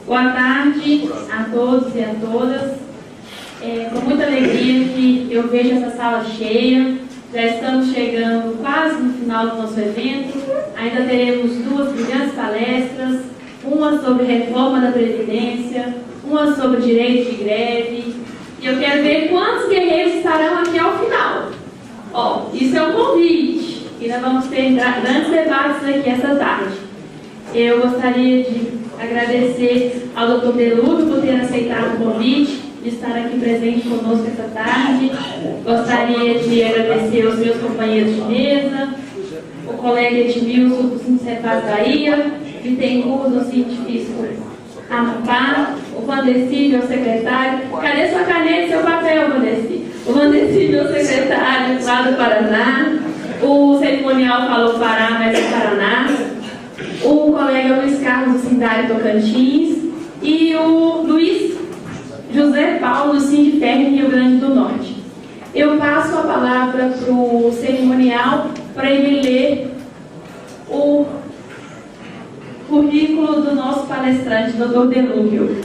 Boa tarde a todos e a todas. Com muita alegria que eu vejo essa sala cheia. Já estamos chegando quase no final do nosso evento. Ainda teremos 2 brilhantes palestras, uma sobre reforma da Previdência, uma sobre direito de greve. E eu quero ver quantos guerreiros estarão aqui ao final. Isso é um convite. E nós vamos ter grandes debates aqui essa tarde. Eu gostaria de agradecer ao Dr. Delúbio por ter aceitado o convite de estar aqui presente conosco essa tarde. Gostaria de agradecer aos meus companheiros de mesa, o colega Edmilson do Sindicato Bahia, Bittencourt do Científico Amapá, o Vandeci, meu secretário. Cadê sua caneta e seu papel, Vandeci? O Vandeci, meu secretário lá do Paraná. O cerimonial falou Pará, mas é Paraná. O colega Luiz Carlos do Sindicato Tocantins e o Luiz José Paulo do Sindiferme Rio Grande do Norte. Eu passo a palavra para o cerimonial para ele ler o currículo do nosso palestrante, Dr. Delúbio.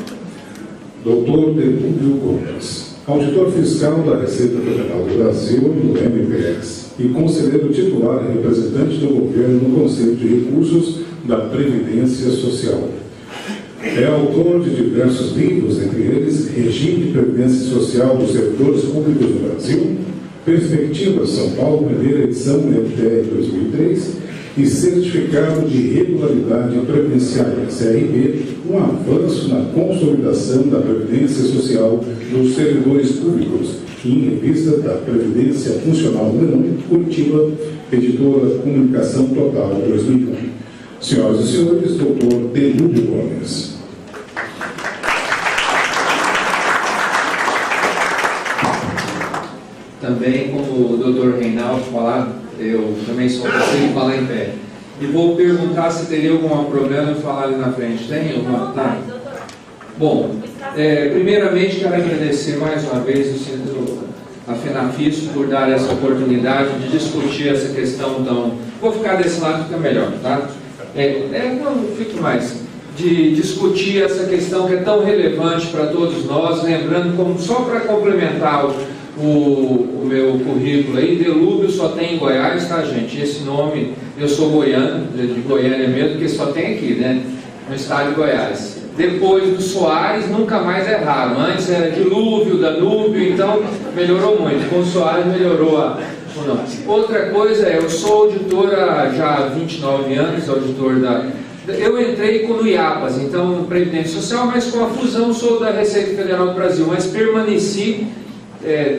Dr. Delúbio Gomes, auditor fiscal da Receita Federal do Brasil, do MPS, e conselheiro titular e representante do governo no Conselho de Recursos da Previdência Social. É autor de diversos livros, entre eles Regime de Previdência Social dos Servidores Públicos do Brasil, Perspectivas São Paulo, primeira edição, MTR 2003, e Certificado de Regularidade Previdenciária, CRB, um avanço na consolidação da Previdência Social dos Servidores Públicos, em revista da Previdência Funcional Leão, Curitiba, editora Comunicação Total 2001. Senhoras e senhores, Dr. Delúbio Gomes. Também, como o Dr. Reinaldo falar, eu também só consigo falar em pé. E vou perguntar se teria algum problema em falar ali na frente. Tem alguma? Tá. Bom, primeiramente quero agradecer mais uma vez a FENAFISO por dar essa oportunidade de discutir essa questão tão... Vou ficar desse lado, fica melhor, tá? Não fico mais. De discutir essa questão que é tão relevante para todos nós, lembrando, como só para complementar o meu currículo aí, Delúbio só tem em Goiás, tá, gente? Esse nome, eu sou goiano, de Goiânia mesmo, porque só tem aqui, né? No estado de Goiás. Depois do Soares, nunca mais é raro. Antes era Dilúvio, Danúbio, então melhorou muito. Com o Soares melhorou a... Não. Outra coisa eu sou auditor há já 29 anos, auditor da... Eu entrei no IAPAS, então Previdência Social, mas com a fusão sou da Receita Federal do Brasil, mas permaneci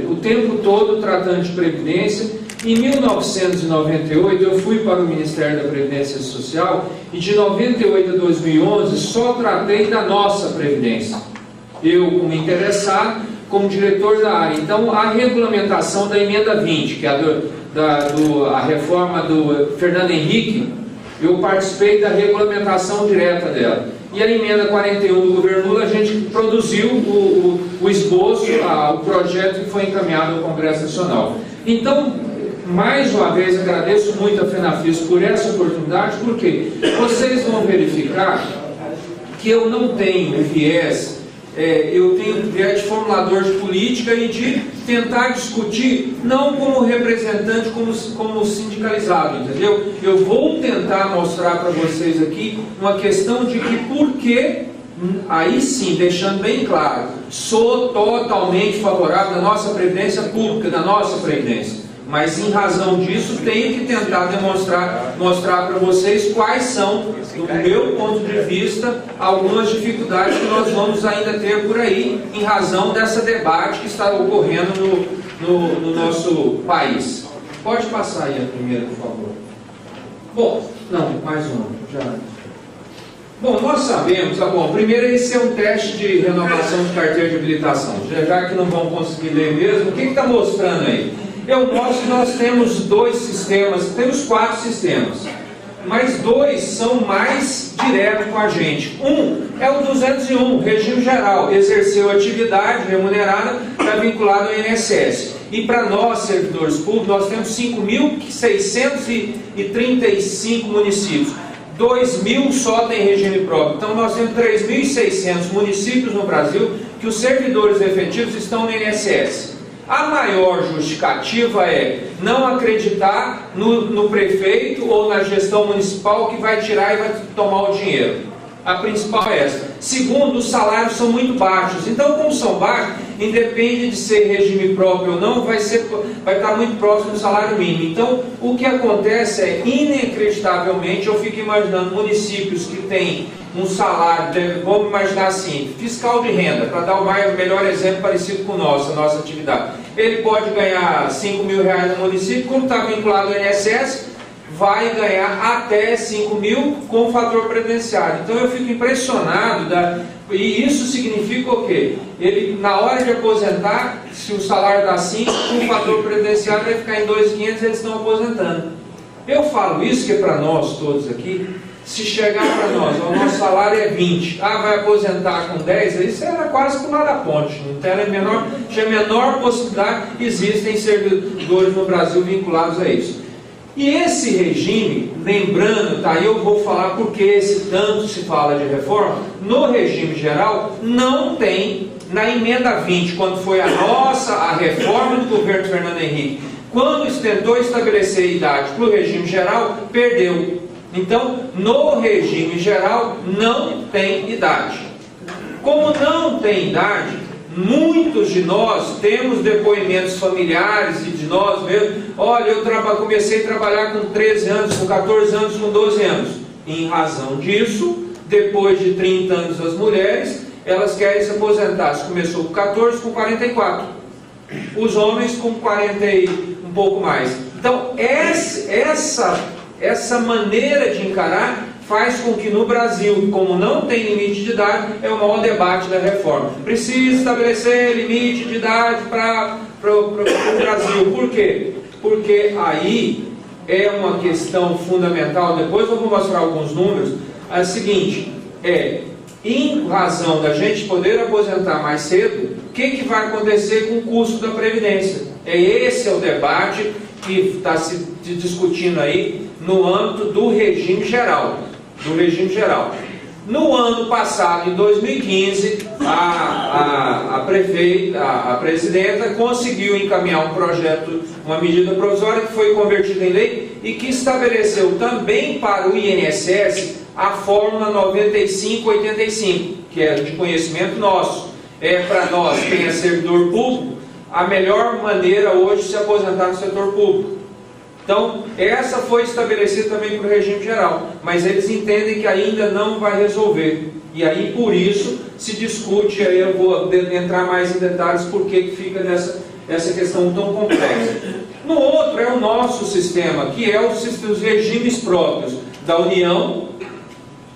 o tempo todo tratando de Previdência. Em 1998 eu fui para o Ministério da Previdência Social e de 98 a 2011 só tratei da nossa Previdência. Eu, como interessado, como diretor da área. Então, a regulamentação da emenda 20, que é a reforma do Fernando Henrique, eu participei da regulamentação direta dela. E a emenda 41 do governo Lula, a gente produziu o esboço, o projeto que foi encaminhado ao Congresso Nacional. Então, mais uma vez, agradeço muito a FENAFISO por essa oportunidade, porque vocês vão verificar que eu não tenho viés. Eu tenho viés de formulador de política e de tentar discutir, não como representante, como sindicalizado, entendeu? Eu vou tentar mostrar para vocês aqui uma questão de que por que, aí sim, deixando bem claro, sou totalmente favorável da nossa Previdência Pública, da nossa Previdência. Mas em razão disso tenho que tentar mostrar para vocês quais são, do meu ponto de vista, algumas dificuldades que nós vamos ainda ter por aí, em razão dessa debate que está ocorrendo no nosso país. Pode passar aí a primeira, por favor. Bom, não, mais uma. Já. Bom, nós sabemos, tá bom, primeiro esse é um teste de renovação de carteira de habilitação. Já que não vão conseguir ler mesmo, o que está mostrando aí? Eu mostro que nós temos 2 sistemas, temos 4 sistemas, mas 2 são mais diretos com a gente. Um é o 201, regime geral, exerceu atividade remunerada, está vinculado ao INSS. E para nós, servidores públicos, nós temos 5.635 municípios. 2.000 só tem regime próprio. Então nós temos 3.600 municípios no Brasil que os servidores efetivos estão no INSS. A maior justificativa é não acreditar no prefeito ou na gestão municipal que vai tirar e vai tomar o dinheiro. A principal é essa. Segundo, os salários são muito baixos. Então, como são baixos, independe de ser regime próprio ou não, vai estar muito próximo do salário mínimo. Então, o que acontece é, inacreditavelmente, eu fico imaginando municípios que têm um salário, vamos imaginar assim, fiscal de renda, para dar o melhor exemplo parecido com o nosso, a nossa atividade. Ele pode ganhar R$5.000 no município, como está vinculado ao INSS, vai ganhar até 5.000 com o fator previdenciário. Então eu fico impressionado, e isso significa o quê? Ele, na hora de aposentar, se o salário dá 5, com o fator previdenciário vai ficar em 2.500, eles estão aposentando. Eu falo isso que é para nós todos aqui, se chegar para nós, o nosso salário é 20, vai aposentar com 10, isso era quase pular da ponte, não tem a menor possibilidade, existem servidores no Brasil vinculados a isso. E esse regime, lembrando, tá, eu vou falar porque esse tanto se fala de reforma, no regime geral não tem, na emenda 20, quando foi a reforma do governo Fernando Henrique, quando tentou estabelecer a idade para o regime geral, perdeu. Então, no regime geral não tem idade. Como não tem idade, muitos de nós temos depoimentos familiares e de nós mesmos. Olha, eu comecei a trabalhar com 13 anos, com 14 anos, com 12 anos. Em razão disso, depois de 30 anos as mulheres, elas querem se aposentar. Se começou com 14, com 44. Os homens com 40 e um pouco mais. Então, essa maneira de encarar faz com que no Brasil, como não tem limite de idade, é o maior debate da reforma. Precisa estabelecer limite de idade para o Brasil. Por quê? Porque aí é uma questão fundamental. Depois eu vou mostrar alguns números. É o seguinte, em razão da gente poder aposentar mais cedo, o que vai acontecer com o custo da Previdência? Esse é o debate que está se discutindo aí no âmbito do regime geral. No ano passado, em 2015, a presidenta conseguiu encaminhar um projeto, uma medida provisória que foi convertida em lei e que estabeleceu também para o INSS a fórmula 9585, que é de conhecimento nosso. Para nós, quem é servidor público, a melhor maneira hoje de se aposentar no setor público. Então, essa foi estabelecida também para o regime geral, mas eles entendem que ainda não vai resolver. E aí, por isso, se discute, aí eu vou entrar mais em detalhes, por que fica essa questão tão complexa. No outro é o nosso sistema, que é os regimes próprios da União,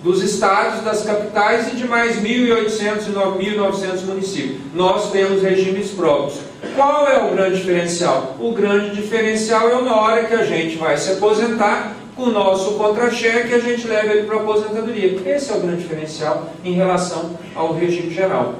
dos estados, das capitais e de mais 1.800 e 1.900 municípios. Nós temos regimes próprios. Qual é o grande diferencial? O grande diferencial é na hora que a gente vai se aposentar, com o nosso contra-cheque, a gente leva ele para a aposentadoria. Esse é o grande diferencial em relação ao regime geral.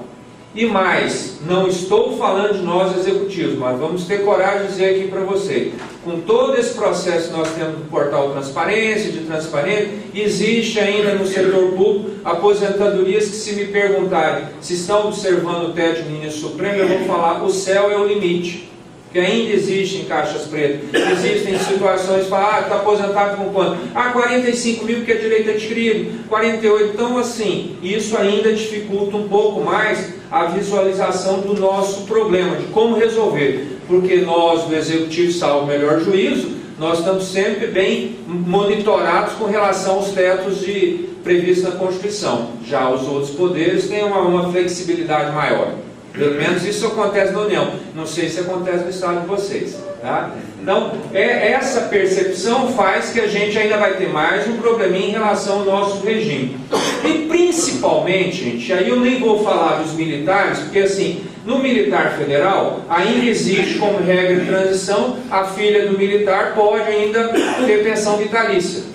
E mais, não estou falando de nós executivos, mas vamos ter coragem de dizer aqui para você, com todo esse processo que nós temos no portal Transparência, de transparência, existe ainda no setor público aposentadorias que, se me perguntarem se estão observando o teto do ministro Supremo, eu vou falar, o céu é o limite, que ainda existem caixas pretas, existem situações, falar, está aposentado com quanto? 45 mil que é direito adquirido, 48, então assim, isso ainda dificulta um pouco mais a visualização do nosso problema, de como resolver, porque nós, do Executivo, salvo melhor juízo, nós estamos sempre bem monitorados com relação aos tetos previstos na Constituição. Já os outros poderes têm uma flexibilidade maior. Pelo menos isso acontece na União. Não sei se acontece no estado de vocês. Tá? Então, essa percepção faz que a gente ainda vai ter mais um probleminha em relação ao nosso regime. E principalmente, gente, aí eu nem vou falar dos militares, porque assim, no militar federal, ainda existe como regra de transição, a filha do militar pode ainda ter pensão vitalícia.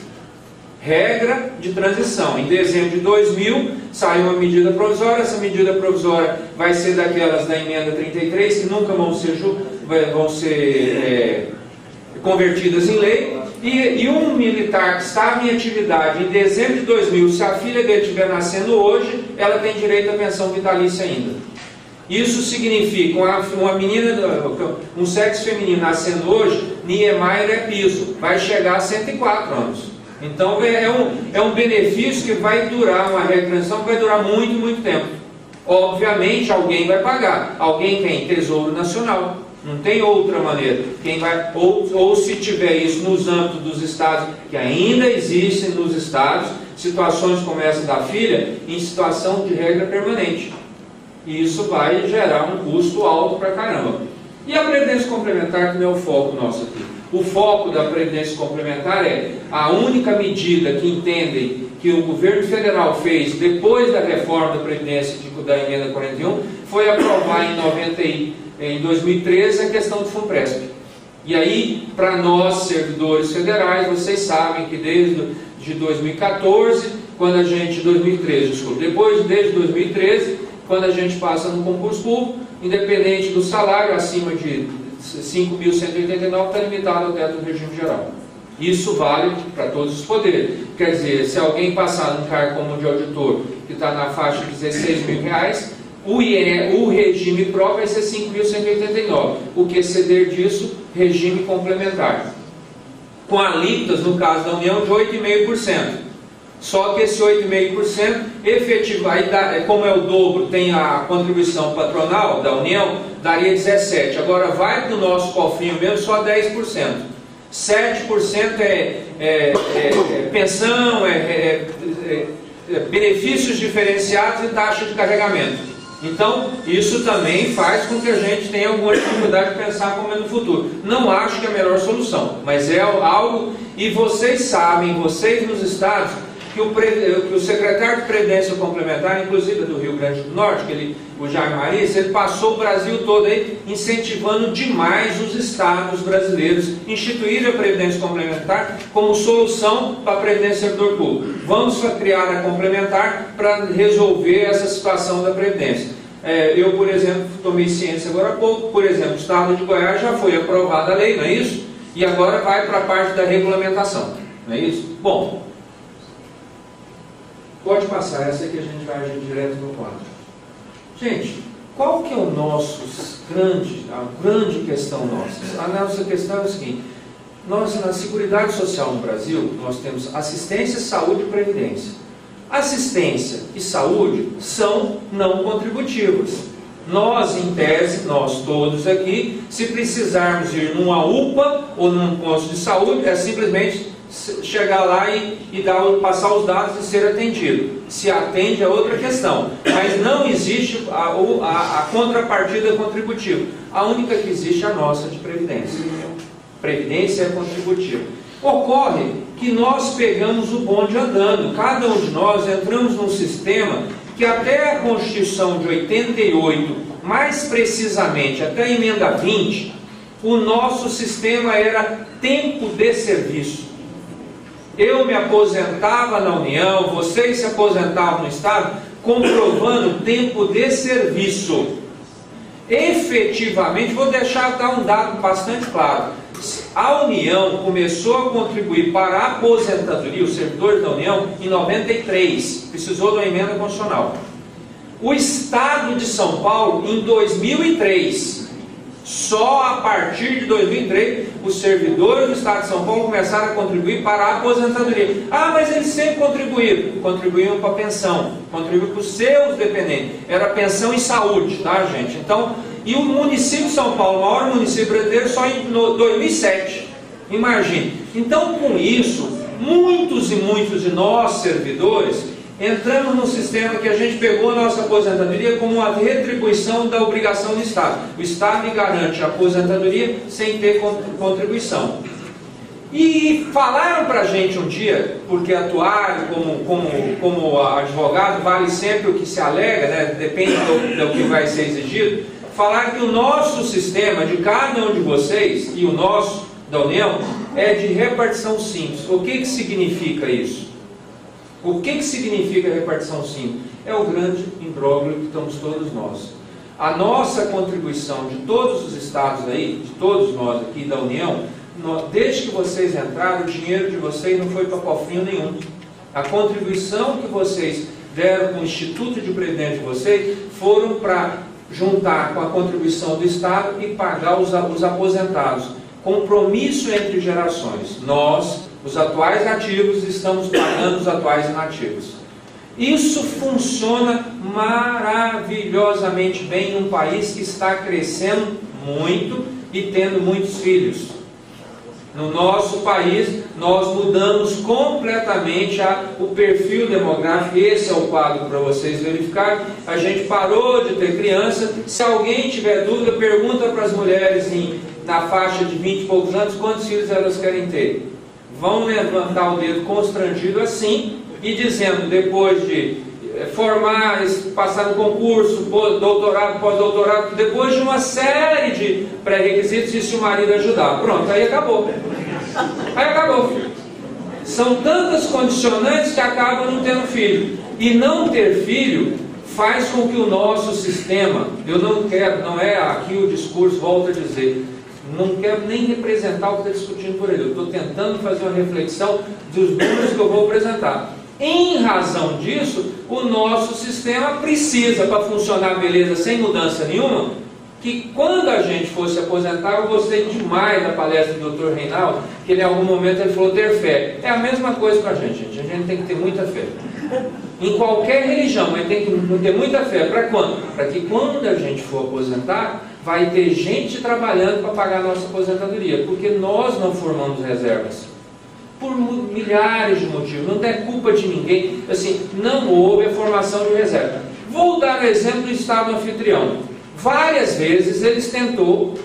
Regra de transição. Em dezembro de 2000, saiu uma medida provisória. Essa medida provisória vai ser daquelas da emenda 33, que nunca vão ser convertidas em lei. E um militar que estava em atividade em dezembro de 2000, se a filha dele estiver nascendo hoje, ela tem direito à pensão vitalícia ainda. Isso significa uma menina, um sexo feminino nascendo hoje, Niemeyer é piso, vai chegar a 104 anos. Então é um benefício que vai durar, uma retenção que vai durar muito, muito tempo. Obviamente alguém vai pagar. Alguém tem Tesouro Nacional. Não tem outra maneira. Quem vai, ou se tiver isso nos âmbitos dos estados, que ainda existem nos estados, situações como essa da filha, em situação de regra permanente. E isso vai gerar um custo alto pra caramba. E a Previdência Complementar, que não é o foco nosso aqui. O foco da Previdência Complementar é a única medida que entendem que o governo federal fez depois da reforma da Previdência da Emenda 41, foi aprovar em 2013 a questão do FUNPRESP. E aí, para nós, servidores federais, vocês sabem que desde 2014, quando a gente, 2013, desculpa, desde 2013, quando a gente passa no concurso público, independente do salário, acima de 5.189, está limitado ao teto do regime geral. Isso vale para todos os poderes. Quer dizer, se alguém passar num cargo como de auditor, que está na faixa de R$16.000, o regime próprio vai ser 5.189. O que exceder disso, regime complementar. Com alíquotas, no caso da União, de 8,5%. Só que esse 8,5% efetivo, aí como é o dobro, tem a contribuição patronal da União, daria 17%. Agora vai para o nosso cofrinho mesmo, só 10%. 7% é pensão, benefícios diferenciados e taxa de carregamento. Então, isso também faz com que a gente tenha alguma dificuldade de pensar como é no futuro. Não acho que é a melhor solução, mas é algo, e vocês sabem, vocês nos estados, que o secretário de Previdência Complementar, inclusive do Rio Grande do Norte, o Jaime Mariz, ele passou o Brasil todo aí incentivando demais os estados brasileiros a instituir a Previdência Complementar como solução para a Previdência Servidor Público. Vamos criar a complementar para resolver essa situação da Previdência. Eu, por exemplo, tomei ciência agora há pouco, por exemplo, o estado de Goiás já foi aprovada a lei, não é isso? E agora vai para a parte da regulamentação, não é isso? Bom, pode passar, essa aqui a gente vai agir direto no quadro. Gente, qual que é a grande questão nossa? A nossa questão é o seguinte: nós, na Seguridade Social no Brasil, nós temos assistência, saúde e previdência. Assistência e saúde são não contributivas. Nós, em tese, nós todos aqui, se precisarmos ir numa UPA ou num posto de saúde, é simplesmente chegar lá e passar os dados e ser atendido. Se atende é outra questão, mas não existe a contrapartida contributiva. A única que existe é a nossa de previdência. Previdência é contributiva. Ocorre que nós pegamos o bonde andando. Cada um de nós entramos num sistema que até a Constituição de 88, mais precisamente até a emenda 20, o nosso sistema era tempo de serviço. Eu me aposentava na União, vocês se aposentavam no Estado, comprovando tempo de serviço. Efetivamente, vou dar um dado bastante claro. A União começou a contribuir para a aposentadoria, os servidores da União, em 93, precisou de uma emenda constitucional. O Estado de São Paulo, em 2003, só a partir de 2003, os servidores do Estado de São Paulo começaram a contribuir para a aposentadoria. Ah, mas eles sempre contribuíam para a pensão, contribuíam para os seus dependentes. Era pensão e saúde, tá, gente? Então, e o município de São Paulo, o maior município brasileiro, só em 2007. Imagine. Então, com isso, muitos e muitos de nós, servidores, entramos num sistema que a gente pegou a nossa aposentadoria como uma retribuição da obrigação do Estado. O Estado me garante a aposentadoria sem ter contribuição. E falaram para a gente um dia, porque atuar como advogado vale sempre o que se alega, né? Depende do que vai ser exigido. Falaram que o nosso sistema, de cada um de vocês, e o nosso, da União, é de repartição simples. O que significa isso? O que significa repartição simples? É o grande imbróglio que estamos todos nós. A nossa contribuição de todos os estados aí, de todos nós aqui da União, desde que vocês entraram, o dinheiro de vocês não foi para cofrinho nenhum. A contribuição que vocês deram com o Instituto de Previdência de vocês foram para juntar com a contribuição do Estado e pagar os aposentados. Compromisso entre gerações. Nós, os atuais ativos, estamos pagando os atuais inativos. Isso funciona maravilhosamente bem em um país que está crescendo muito e tendo muitos filhos. No nosso país, nós mudamos completamente o perfil demográfico. Esse é o quadro para vocês verificarem. A gente parou de ter criança. Se alguém tiver dúvida, pergunta para as mulheres na faixa de 20 e poucos anos quantos filhos elas querem ter. Vão levantar o dedo constrangido assim e dizendo, depois de formar, passar no concurso, doutorado, pós-doutorado, depois de uma série de pré-requisitos, e se o marido ajudar. Pronto, aí acabou. Aí acabou. São tantas condicionantes que acabam não tendo filho. E não ter filho faz com que o nosso sistema, eu não quero, não é aqui o discurso, volto a dizer, não quero nem representar o que está discutindo por ele. Eu estou tentando fazer uma reflexão dos números que eu vou apresentar. Em razão disso, o nosso sistema precisa, para funcionar beleza, sem mudança nenhuma, que quando a gente fosse aposentar, eu gostei demais da palestra do Dr. Reinaldo, que ele, em algum momento ele falou ter fé. É a mesma coisa com a gente tem que ter muita fé. Em qualquer religião, mas tem que ter muita fé. Para quando? Para que quando a gente for aposentar, vai ter gente trabalhando para pagar a nossa aposentadoria, porque nós não formamos reservas. Por milhares de motivos, não é culpa de ninguém, assim, não houve a formação de reserva. Vou dar o exemplo do Estado anfitrião. Várias vezes eles tentou,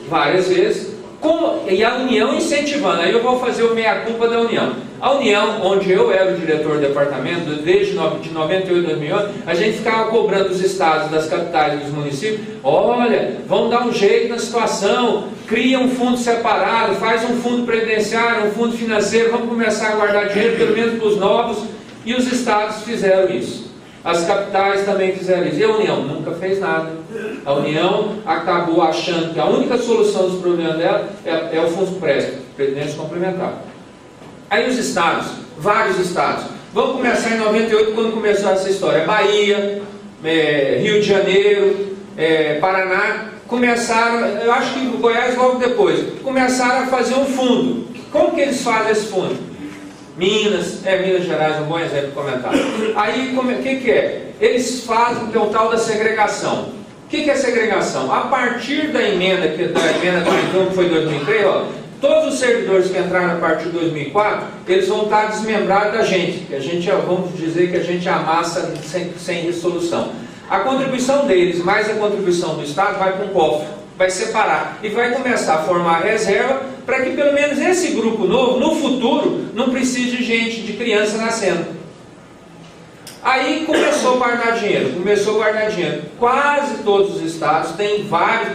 e a União incentivando. Aí eu vou fazer o meia-culpa da União. A União, onde eu era o diretor do departamento, desde de 98 a 2011, a gente ficava cobrando dos estados, das capitais e dos municípios, olha, vamos dar um jeito na situação, cria um fundo separado, faz um fundo previdenciário, um fundo financeiro, vamos começar a guardar dinheiro, pelo menos para os novos, e os estados fizeram isso. As capitais também fizeram isso. E a União nunca fez nada. A União acabou achando que a única solução dos problemas dela é o Fundo Previdência Complementar. Aí os estados, vários estados, vamos começar em 98, quando começou essa história. Bahia, Rio de Janeiro, Paraná, começaram, eu acho que Goiás logo depois, começaram a fazer um fundo. Como que eles fazem esse fundo? Minas Gerais é um bom exemplo de comentário. Aí, o que é? Eles fazem o que é o tal da segregação. O que é segregação? A partir da emenda 41, que foi em 2003, todos os servidores que entraram a partir de 2004, eles vão estar desmembrados da gente, que a gente, vamos dizer que a gente amassa sem resolução. A contribuição deles, mais a contribuição do Estado, vai para um cofre, vai separar e vai começar a formar reserva para que pelo menos esse grupo novo, no futuro, não precise de gente, de criança nascendo. Aí começou a guardar dinheiro, Quase todos os estados têm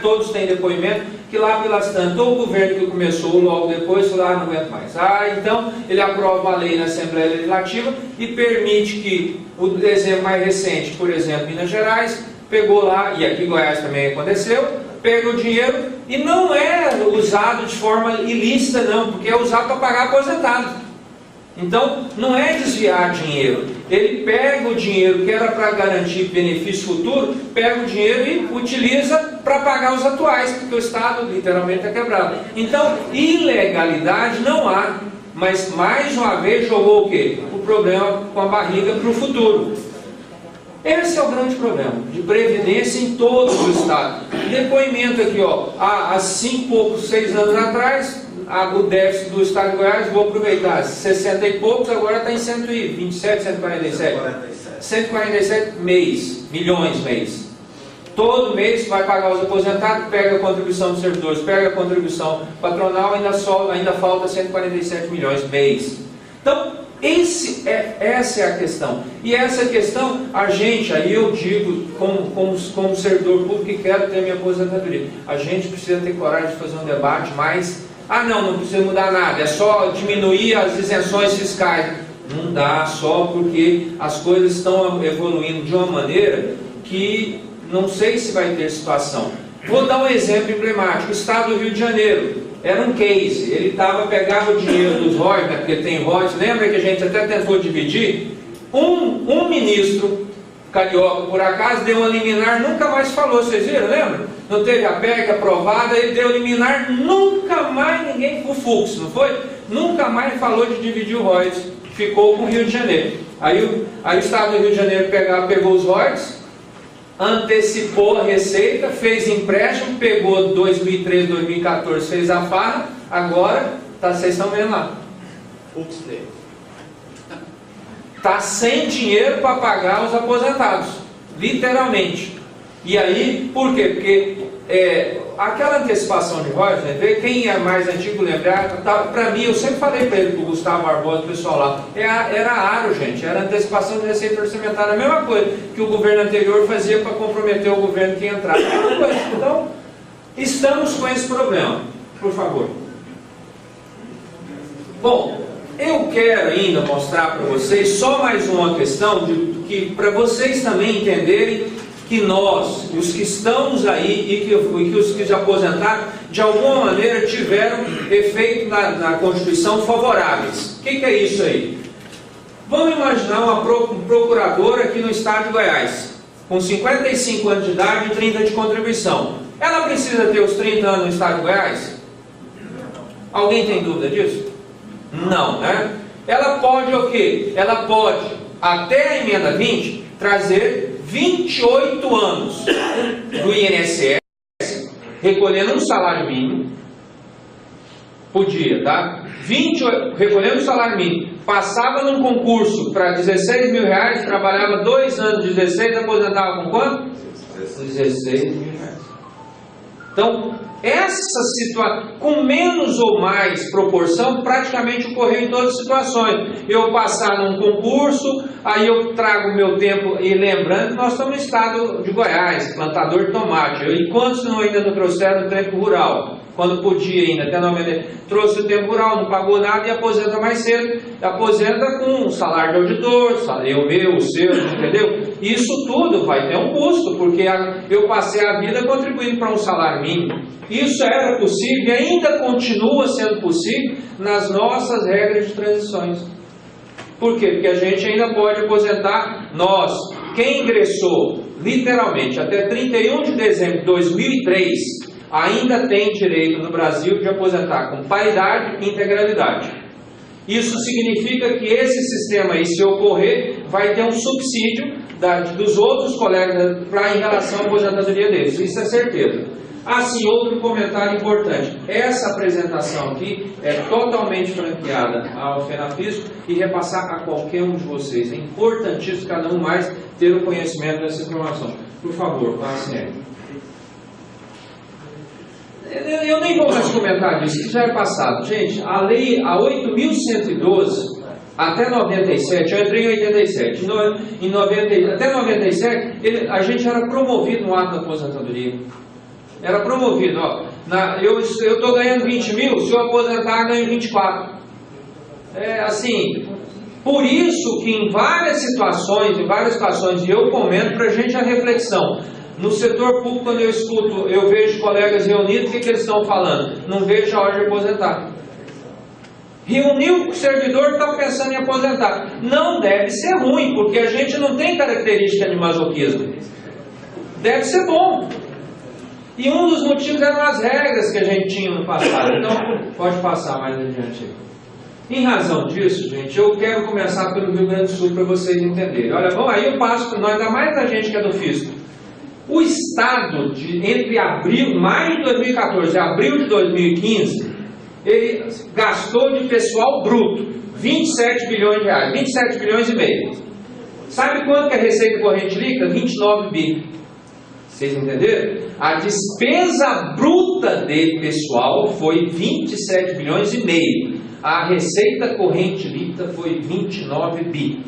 todos têm depoimento, que lá pelas tantas, ou o governo que começou logo depois, lá não aguenta mais. Então, ele aprova uma lei na Assembleia Legislativa e permite que, o exemplo mais recente, por exemplo, Minas Gerais, pegou lá, e aqui em Goiás também aconteceu, pega o dinheiro e não é usado de forma ilícita não, porque é usado para pagar aposentado. Então, não é desviar dinheiro. Ele pega o dinheiro que era para garantir benefício futuro, pega o dinheiro e utiliza para pagar os atuais, porque o Estado literalmente é quebrado. Então, ilegalidade não há, mas mais uma vez jogou o quê? O problema com a barriga para o futuro. Esse é o grande problema, de previdência em todos os estados. Depoimento aqui, há 6 anos atrás, o déficit do estado de Goiás, vou aproveitar, 60 e poucos, agora está em 127, 147. 147 milhões mês. Todo mês vai pagar os aposentados, pega a contribuição dos servidores, pega a contribuição patronal, ainda falta 147 milhões mês. Então, essa é a questão. E essa questão, aí eu digo, como servidor público que quero ter minha aposentadoria, a gente precisa ter coragem de fazer um debate mais... não precisa mudar nada, é só diminuir as isenções fiscais. Não dá, só porque as coisas estão evoluindo de uma maneira que não sei se vai ter situação. Vou dar um exemplo emblemático. O estado do Rio de Janeiro. era um case. Ele pegava o dinheiro dos royalties, né, porque tem royalties, lembra que a gente até tentou dividir? Um ministro carioca, por acaso, deu uma liminar, nunca mais falou, vocês viram, lembra? Não teve a PEC aprovada, ele deu liminar, nunca mais ninguém, o Fux, não foi? Nunca mais falou de dividir o royalties, ficou com o Rio de Janeiro. Aí o Estado do Rio de Janeiro pegou os royalties, antecipou a receita, fez empréstimo, pegou 2013, 2014, fez a farra, agora, vocês estão vendo lá. Fux dele. Está sem dinheiro para pagar os aposentados, literalmente. E aí, por quê? Porque aquela antecipação de royalties, né, quem é mais antigo lembrar, para mim, eu sempre falei para ele, para o Gustavo Barbosa, o pessoal lá, era aro, gente, era antecipação de receita orçamentária, a mesma coisa que o governo anterior fazia para comprometer o governo que entrava. A mesma coisa. Então, estamos com esse problema, por favor. Bom, eu quero ainda mostrar para vocês só mais uma questão para vocês também entenderem que nós, os que estamos aí e que os que se aposentaram, de alguma maneira tiveram efeito na Constituição favoráveis. O que é isso aí? Vamos imaginar uma procuradora aqui no estado de Goiás, com 55 anos de idade e 30 de contribuição. Ela precisa ter os 30 anos no estado de Goiás? Alguém tem dúvida disso? Não, né? Ela pode o quê? Ela pode, até a emenda 20, trazer 28 anos do INSS, recolhendo um salário mínimo, podia, tá? Recolhendo um salário mínimo, passava num concurso para 16 mil reais, trabalhava 2 anos de 16, aposentava com quanto? 16 mil reais. Então, essa situação, com menos ou mais proporção, praticamente ocorreu em todas as situações. Eu passar num concurso, aí eu trago o meu tempo, e lembrando que nós estamos no estado de Goiás, plantador de tomate. E quantos ainda não trouxeram o tempo rural? Quando podia ainda, até 90, trouxe o tempo rural, não pagou nada e aposenta mais cedo. Aposenta com salário de auditor, salário meu, o seu, entendeu? Isso tudo vai ter um custo, porque eu passei a vida contribuindo para um salário mínimo. Isso era possível e ainda continua sendo possível nas nossas regras de transições. Por quê? Porque a gente ainda pode aposentar nós. Quem ingressou, literalmente, até 31 de dezembro de 2003, ainda tem direito no Brasil de aposentar com paridade e integralidade. Isso significa que esse sistema aí, se ocorrer, vai ter um subsídio dos outros colegas em relação à aposentadoria deles. Isso é certeza. Assim, outro comentário importante. Essa apresentação aqui é totalmente franqueada ao FENAFISCO e repassar a qualquer um de vocês. É importantíssimo cada um mais ter o conhecimento dessa informação. Por favor, passe aí. Eu nem vou mais comentar disso, que já é passado. Gente, a lei, a 8.112, até 97, eu entrei em 87, até 97, a gente era promovido no ato da aposentadoria. Era promovido, ó. Eu estou ganhando 20 mil, se eu aposentar, ganho 24. Assim, por isso que em várias situações, e eu comento para a gente a reflexão. No setor público, quando eu escuto, eu vejo colegas reunidos, o que eles estão falando? Não vejo a hora de aposentar. Reuniu o servidor, está pensando em aposentar. Não deve ser ruim, porque a gente não tem característica de masoquismo. Deve ser bom. E um dos motivos eram as regras que a gente tinha no passado. Então, pode passar mais adiante. Em razão disso, gente, eu quero começar pelo Rio Grande do Sul para vocês entenderem. Olha, bom, aí eu passo para nós, ainda mais a gente que é do fisco. O Estado, entre maio de 2014 e abril de 2015, ele gastou de pessoal bruto 27 bilhões de reais, 27 bilhões e meio. Sabe quanto que é a receita corrente líquida? 29 bi. Vocês entenderam? A despesa bruta de pessoal foi 27 bilhões e meio. A receita corrente líquida foi 29 bi.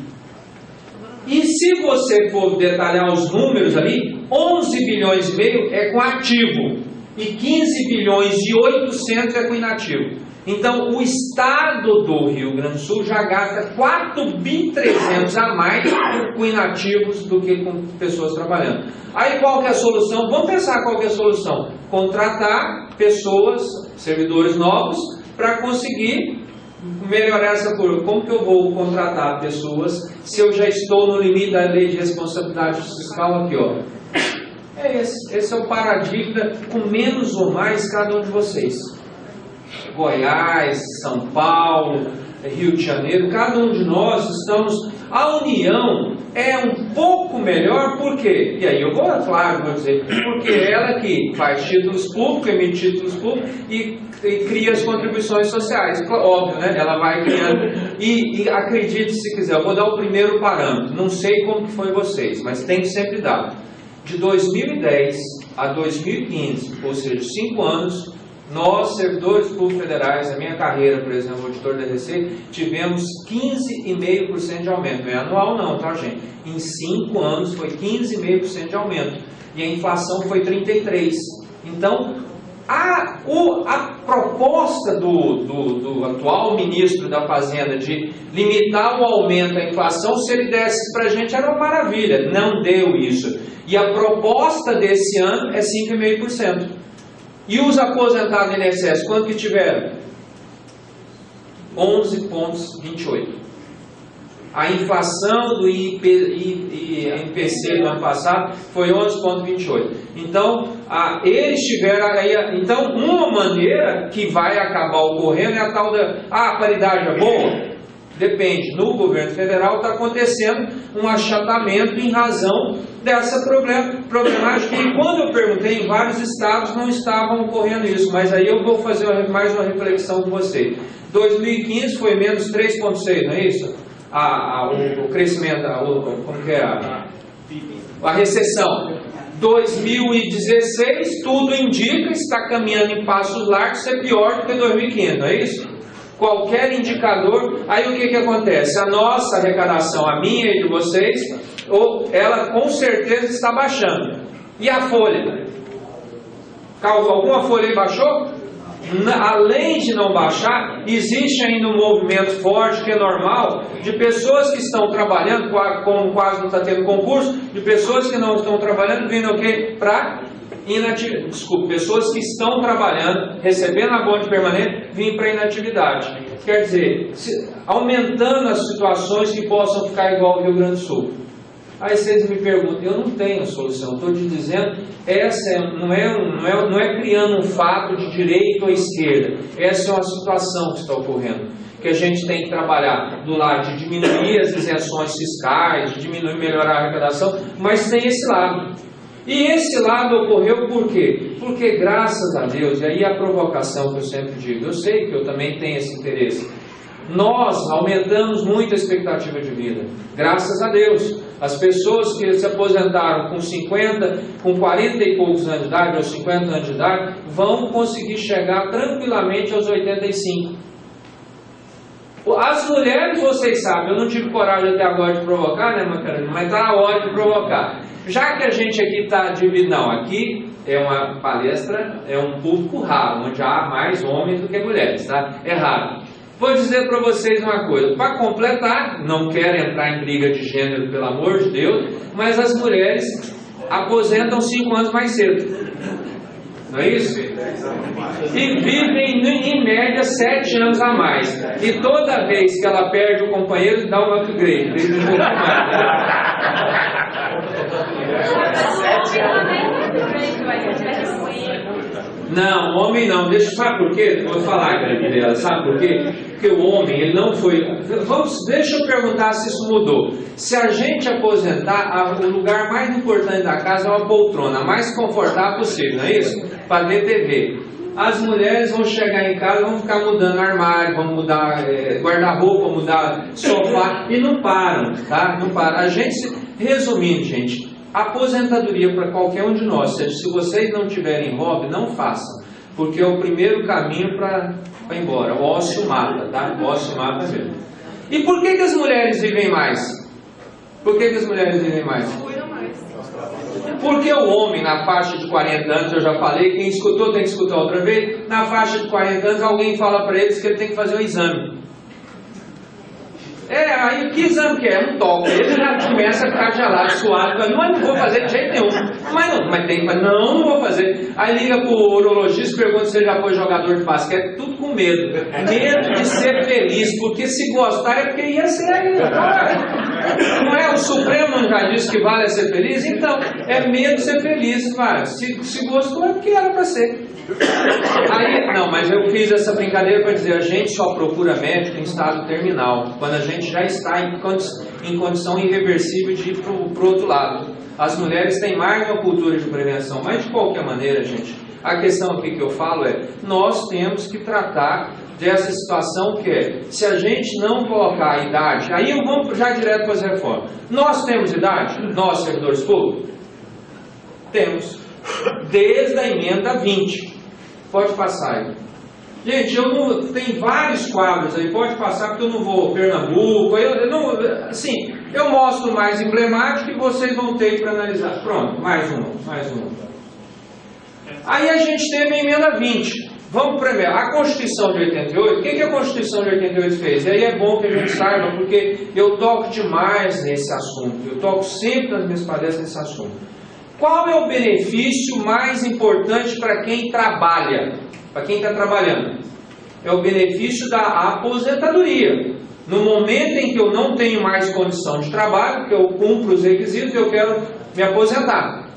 E se você for detalhar os números ali, 11 bilhões e meio é com ativo e 15 bilhões e 800 é com inativo. Então, o Estado do Rio Grande do Sul já gasta 4 bi 300 a mais com inativos do que com pessoas trabalhando. Aí, qual que é a solução? Vamos pensar qual que é a solução. Contratar pessoas, servidores novos, para conseguir melhorar essa curva. Como que eu vou contratar pessoas se eu já estou no limite da lei de responsabilidade fiscal aqui, ó? Esse é o paradigma com menos ou mais cada um de vocês. Goiás, São Paulo, Rio de Janeiro, cada um de nós estamos... A união é um pouco melhor, por quê? E aí eu vou, claro, vou dizer, porque ela que faz títulos públicos, emite títulos públicos e cria as contribuições sociais. Óbvio, né? Ela vai criando. E acredite se quiser, eu vou dar o primeiro parâmetro. Não sei como que foi vocês, mas tem que sempre dar. De 2010 a 2015, ou seja, 5 anos, nós, servidores públicos federais, na minha carreira, por exemplo, auditor da Receita, tivemos 15,5% de aumento. Não é anual não, tá, gente? Em 5 anos foi 15,5% de aumento. E a inflação foi 33%. Então, a proposta do atual ministro da Fazenda de limitar o aumento da inflação, se ele desse para a gente, era uma maravilha. Não deu isso. E a proposta desse ano é 5,5%. E os aposentados do INSS, quanto que tiveram? 11,28%. A inflação do IPC do ano passado foi 11,28%. Então, eles tiveram... Então, uma maneira que vai acabar ocorrendo é a tal da... a paridade é boa? Depende. No governo federal está acontecendo um achatamento em razão dessa problemática. E quando eu perguntei, em vários estados não estavam ocorrendo isso. Mas aí eu vou fazer mais uma reflexão com você. 2015 foi menos 3,6%, não é isso? O crescimento, como que é? A recessão. 2016, tudo indica, está caminhando em passos largos, ser pior do que 2015, não é isso? Qualquer indicador, aí o que acontece? A nossa arrecadação, a minha e de vocês, ela com certeza está baixando. E a folha? Alguma folha aí baixou? Além de não baixar, existe ainda um movimento forte, que é normal, de pessoas que estão trabalhando, como quase não está tendo concurso, de pessoas que não estão trabalhando, vindo o quê? Para inatividade. Desculpe, pessoas que estão trabalhando, recebendo abono permanente, vêm para inatividade. Quer dizer, aumentando as situações que possam ficar igual ao Rio Grande do Sul. Aí vocês me perguntam, eu não tenho solução, estou te dizendo, essa não é criando um fato de direita ou esquerda, essa é uma situação que está ocorrendo, que a gente tem que trabalhar do lado de diminuir as isenções fiscais, de diminuir e melhorar a arrecadação, mas tem esse lado. E esse lado ocorreu por quê? Porque graças a Deus, e aí a provocação que eu sempre digo, eu sei que eu também tenho esse interesse, nós aumentamos muito a expectativa de vida, graças a Deus. As pessoas que se aposentaram com 50, com 40 e poucos anos de idade, ou 50 anos de idade, vão conseguir chegar tranquilamente aos 85. As mulheres, vocês sabem, eu não tive coragem até agora de provocar, né, Macarena? Mas está na hora de provocar. Já que a gente aqui está dividido, não, aqui é uma palestra, é um público raro, onde há mais homens do que mulheres, tá? É raro. Vou dizer para vocês uma coisa, para completar, não quero entrar em briga de gênero, pelo amor de Deus, mas as mulheres aposentam 5 anos mais cedo. Não é isso? E vivem em média 7 anos a mais. E toda vez que ela perde o companheiro, dá um upgrade. Vive um pouco mais. Não, homem não. Sabe por quê? Vou falar, Gabriela. Sabe por quê? Porque o homem, ele não foi... Deixa eu perguntar se isso mudou. Se a gente aposentar, o lugar mais importante da casa é uma poltrona, a mais confortável possível, não é isso? Para ver TV. As mulheres vão chegar em casa, vão ficar mudando armário, vão mudar guarda-roupa, mudar sofá, e não param, tá? Não param. A gente, resumindo, gente, aposentadoria para qualquer um de nós, se vocês não tiverem hobby, não façam, porque é o primeiro caminho para ir embora. O ócio mata, tá? O ócio mata mesmo. E por que as mulheres vivem mais? Por que as mulheres vivem mais? Porque o homem, na faixa de 40 anos, eu já falei, quem escutou tem que escutar outra vez, na faixa de 40 anos alguém fala para eles que ele tem que fazer um exame. Aí que exame que é? Um toque. Ele já começa a ficar gelado, suado, mas não vou fazer de jeito nenhum. Mas não vou fazer. Aí liga pro urologista e pergunta se ele já foi jogador de basquete, tudo com medo. Medo de ser feliz, porque se gostar é porque ia ser ainda. Não é? O Supremo não já disse que vale é ser feliz? Então, é medo de ser feliz, cara. Se gostou é porque era para ser. Aí, não, mas eu fiz essa brincadeira para dizer, a gente só procura médico em estado terminal, quando a gente já está em condição irreversível de ir para o outro lado. As mulheres têm mais uma cultura de prevenção, mas de qualquer maneira, gente, a questão aqui que eu falo é, nós temos que tratar dessa situação que é, se a gente não colocar a idade, aí vamos já direto para as reformas. Nós temos idade? Nós, servidores públicos? Temos. Desde a emenda 20. Pode passar aí. Gente, tem vários quadros aí, pode passar porque eu não vou Pernambuco, eu mostro mais emblemático e vocês vão ter para analisar. Pronto, mais um. Aí a gente teve a emenda 20. Vamos primeiro, a Constituição de 88, o que a Constituição de 88 fez? E aí é bom que a gente saiba, porque eu toco demais nesse assunto, eu toco sempre nas minhas palestras nesse assunto. Qual é o benefício mais importante para quem trabalha? Para quem está trabalhando? É o benefício da aposentadoria. No momento em que eu não tenho mais condição de trabalho, que eu cumpro os requisitos, eu quero me aposentar.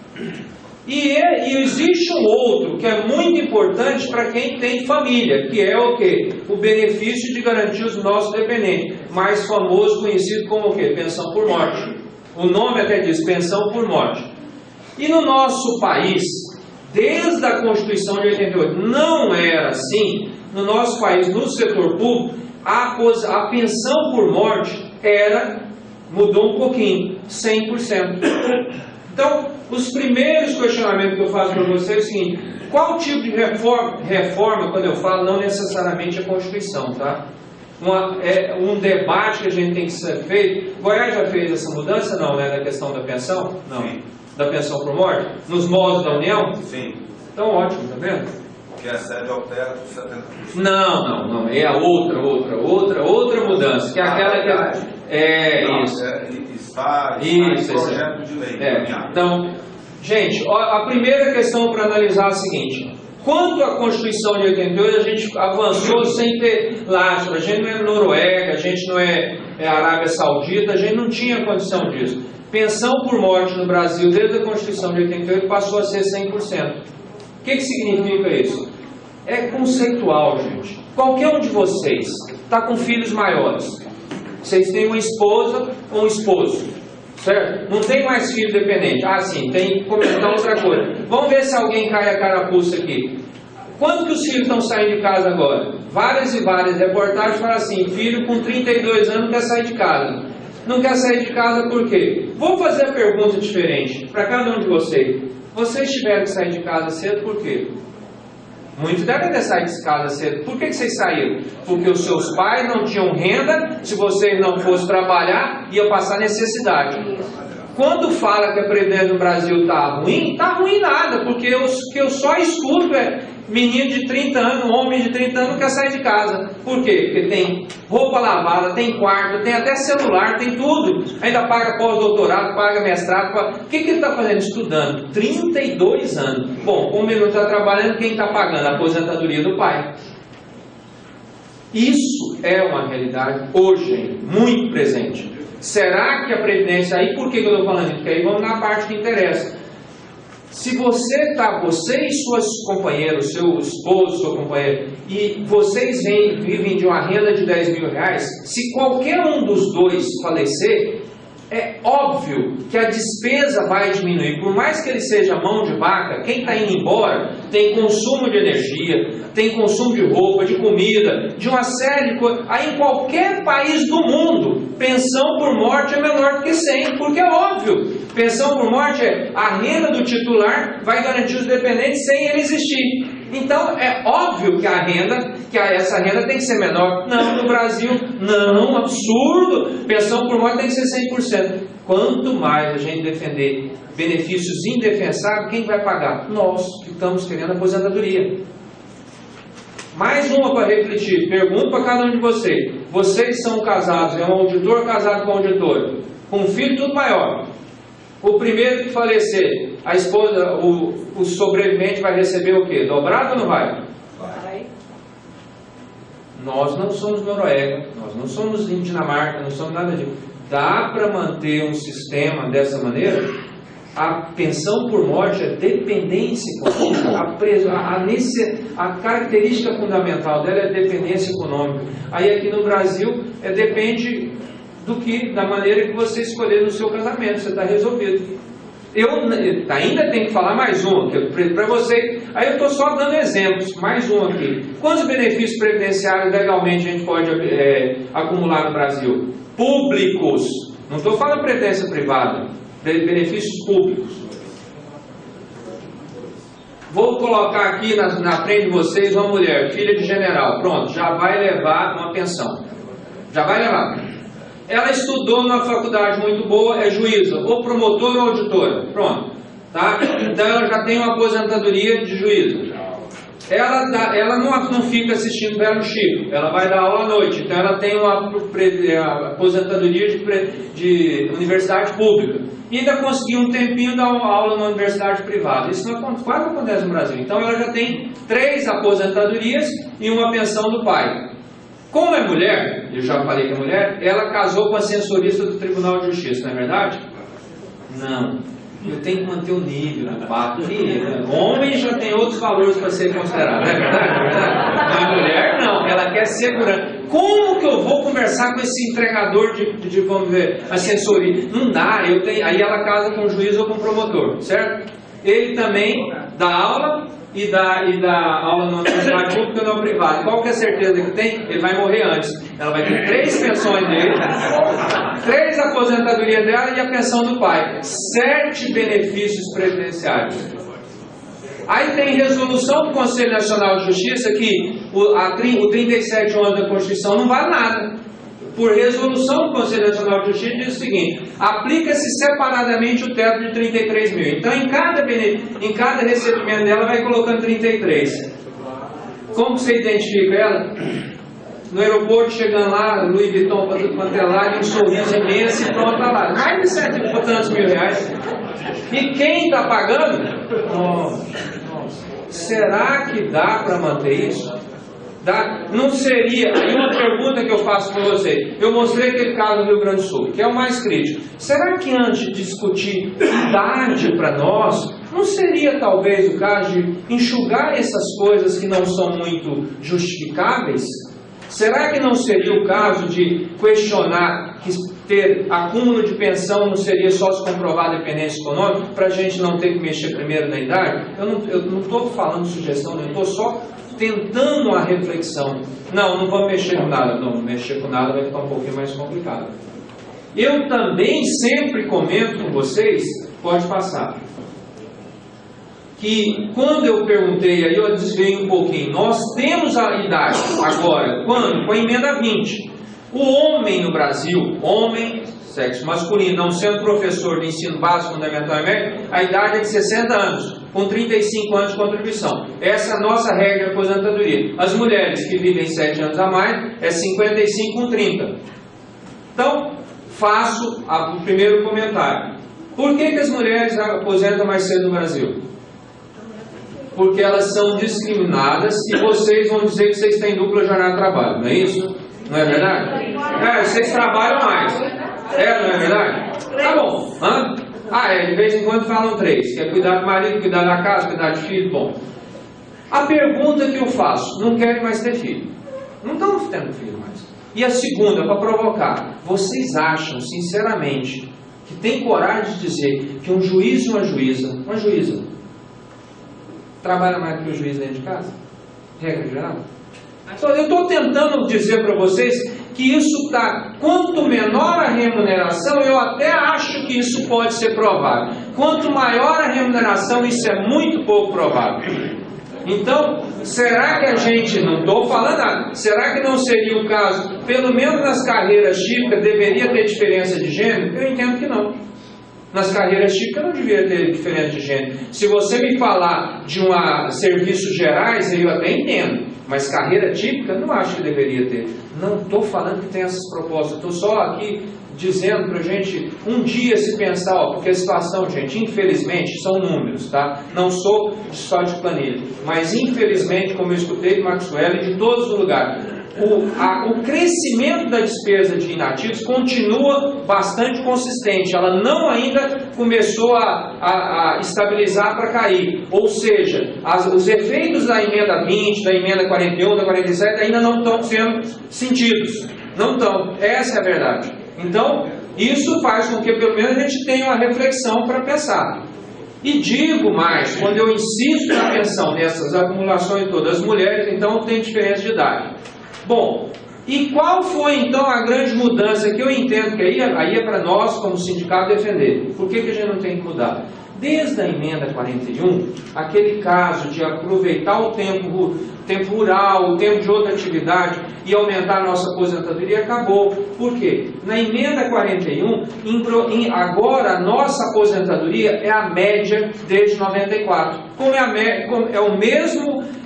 E existe um outro que é muito importante para quem tem família, que é o quê? O benefício de garantir os nossos dependentes, mais famoso, conhecido como o quê? Pensão por morte. O nome até diz pensão por morte. E no nosso país, desde a Constituição de 88, não era assim. No nosso país, no setor público, a pensão por morte mudou um pouquinho, 100%. Então, os primeiros questionamentos que eu faço para vocês é o seguinte: qual tipo de reforma, quando eu falo, não necessariamente a Constituição, tá? Um debate que a gente tem que ser feito. Goiás já fez essa mudança, não, né? Da questão da pensão? Não. Sim. Da pensão por morte? Nos moldes da União? Sim. Então, ótimo, tá vendo? Que a sede altera por 70%. Não. É a outra mudança. Que é aquela que... Isso. Está em projeto de lei. Então, gente, a primeira questão para analisar é a seguinte: quanto à Constituição de 88, a gente avançou sem ter lastro. A gente não é Noruega, a gente não é Arábia Saudita, a gente não tinha condição disso. Pensão por morte no Brasil, desde a Constituição de 88, passou a ser 100%. O que significa isso? É conceitual, gente. Qualquer um de vocês está com filhos maiores. Vocês têm uma esposa ou um esposo, certo? Não tem mais filho dependente. Ah, sim, tem que comentar outra coisa. Vamos ver se alguém cai a carapuça aqui. Quanto que os filhos estão saindo de casa agora? Várias e várias reportagens falam assim: filho com 32 anos quer sair de casa. Não quer sair de casa por quê? Vou fazer a pergunta diferente para cada um de vocês. Vocês tiveram que sair de casa cedo por quê? Muitos devem ter saído de casa cedo. Por que vocês saíram? Porque os seus pais não tinham renda. Se vocês não fossem trabalhar, ia passar necessidade. Quando fala que a Previdência no Brasil está ruim nada, porque eu só escuto menino de 30 anos, homem de 30 anos não quer sair de casa. Por quê? Porque tem roupa lavada, tem quarto, tem até celular, tem tudo. Ainda paga pós-doutorado, paga mestrado. O que ele está fazendo? Estudando. 32 anos. Bom, como ele não está trabalhando, quem está pagando? A aposentadoria do pai. Isso é uma realidade hoje, muito presente. Será que a Previdência... Aí por que eu estou falando isso? Porque aí vamos na parte que interessa. Se você e suas companheiros, seu esposo, sua companheira, e vocês vivem de uma renda de 10 mil reais, se qualquer um dos dois falecer, é óbvio que a despesa vai diminuir. Por mais que ele seja mão de vaca, quem está indo embora tem consumo de energia, tem consumo de roupa, de comida, de uma série de coisas. Aí em qualquer país do mundo, pensão por morte é menor do que 100, porque é óbvio. Pensão por morte é a renda do titular vai garantir os dependentes sem ele existir. Então é óbvio que essa renda tem que ser menor. Não, no Brasil, não, absurdo. Pensão por morte tem que ser 100%. Quanto mais a gente defender benefícios indefensáveis, quem vai pagar? Nós que estamos querendo aposentadoria. Mais uma para refletir. Pergunto para cada um de vocês. Vocês são casados, é um auditor casado com auditor, com um filho tudo maior. O primeiro que falecer, a esposa, o sobrevivente vai receber o quê? Dobrado ou não vai? Vai. Nós não somos Noruega, nós não somos Dinamarca, não somos nada disso. Dá para manter um sistema dessa maneira? A pensão por morte é dependência econômica. A característica fundamental dela é dependência econômica. Aí aqui no Brasil depende da maneira que você escolher no seu casamento. Você está resolvido. Eu ainda tenho que falar mais um para você. Aí eu estou só dando exemplos. Mais um aqui. Quantos benefícios previdenciários legalmente a gente pode acumular no Brasil? Públicos. Não estou falando previdência privada. Benefícios públicos. Vou colocar aqui na frente de vocês uma mulher, filha de general. Pronto, já vai levar uma pensão. Já vai levar. Ela estudou numa faculdade muito boa, é juíza, ou promotora ou auditora. Pronto. Tá? Então ela já tem uma aposentadoria de juíza. Ela não fica assistindo Belo Chico, ela vai dar aula à noite. Então ela tem uma aposentadoria de universidade pública. E ainda conseguiu um tempinho dar uma aula na universidade privada. Isso quase acontece no Brasil. Então ela já tem 3 aposentadorias e uma pensão do pai. Como é mulher, eu já falei que é mulher, ela casou com a censurista do Tribunal de Justiça, não é verdade? Não. Eu tenho que manter o nível do papo. Homem já tem outros valores para ser considerado, não é verdade? A mulher não, ela quer segurança. Como que eu vou conversar com esse entregador de vamos ver, assessoria? Não dá, aí ela casa com o juiz ou com o promotor, certo? Ele também dá aula e dá aula na universidade pública ou na privada. Qual que é a certeza que tem? Ele vai morrer antes. Ela vai ter 3 pensões dele, 3 aposentadorias dela e a pensão do pai. 7 benefícios previdenciários. Aí tem resolução do Conselho Nacional de Justiça que o 3711 da Constituição não vale nada. Por resolução do Conselho Nacional de Justiça diz o seguinte: aplica-se separadamente o teto de 33 mil. Então em cada recebimento dela vai colocando 33. Como você identifica ela? No aeroporto, chegando lá, Louis Vuitton para tudo quanto é lá, um sorriso imenso e pronto, tá lá. Mais de 7 e tantos mil reais. E quem está pagando? Será que dá para manter isso? Dá? Não seria. Aí uma pergunta que eu faço para você. Eu mostrei aquele caso do Rio Grande do Sul, que é o mais crítico. Será que antes de discutir idade para nós, não seria talvez o caso de enxugar essas coisas que não são muito justificáveis? Será que não seria o caso de questionar que ter acúmulo de pensão não seria só se comprovar a dependência econômica, para a gente não ter que mexer primeiro na idade? Eu não estou falando sugestão, eu estou só tentando uma reflexão. Não vamos mexer com nada. Não, mexer com nada vai ficar um pouquinho mais complicado. Eu também sempre comento com vocês, pode passar, que quando eu perguntei, aí eu desviei um pouquinho, nós temos a idade agora, quando? Com a emenda 20. O homem no Brasil, homem, sexo masculino, não sendo professor de ensino básico, fundamental e médio, a idade é de 60 anos, com 35 anos de contribuição. Essa é a nossa regra de aposentadoria. As mulheres que vivem 7 anos a mais, é 55 com 30. Então, faço o primeiro comentário. Por que as mulheres aposentam mais cedo no Brasil? Porque elas são discriminadas e vocês vão dizer que vocês têm dupla jornada de trabalho, não é isso? Não é verdade? Vocês trabalham mais. Não é verdade? Tá bom. De vez em quando falam 3, que é cuidar do marido, cuidar da casa, cuidar de filho. Bom, a pergunta que eu faço: não querem mais ter filho? Não estão tendo filho mais. E a segunda, para provocar: vocês acham, sinceramente, que tem coragem de dizer que um juiz e uma juíza trabalha mais do que o juiz dentro de casa? Regra geral? Então, eu estou tentando dizer para vocês que isso está, quanto menor a remuneração, eu até acho que isso pode ser provável. Quanto maior a remuneração, isso é muito pouco provável. Então, será que a gente, não estou falando nada, será que não seria o caso, pelo menos nas carreiras típicas, deveria ter diferença de gênero? Eu entendo que não. Nas carreiras típicas não devia ter diferença de gênero. Se você me falar de serviços gerais, eu até entendo. Mas carreira típica, não acho que deveria ter. Não estou falando que tem essas propostas. Estou só aqui dizendo para a gente um dia se pensar, porque a situação, gente, infelizmente, são números, tá? Não sou só de planilha. Mas infelizmente, como eu escutei de Maxwell e de todos os lugares, o crescimento da despesa de inativos continua bastante consistente. Ela não ainda começou a estabilizar para cair. Ou seja, os efeitos da emenda 20, da emenda 41, da 47 ainda não estão sendo sentidos. Não estão. Essa é a verdade. Então, isso faz com que pelo menos a gente tenha uma reflexão para pensar. E digo mais, quando eu insisto na pensão nessas acumulações todas, as mulheres então têm diferença de idade. Bom, e qual foi então a grande mudança que eu entendo que aí é para nós como sindicato defender? Por que a gente não tem que mudar? Desde a emenda 41, aquele caso de aproveitar o tempo rural, o tempo de outra atividade e aumentar a nossa aposentadoria acabou. Por quê? Na emenda 41, agora a nossa aposentadoria é a média desde 94.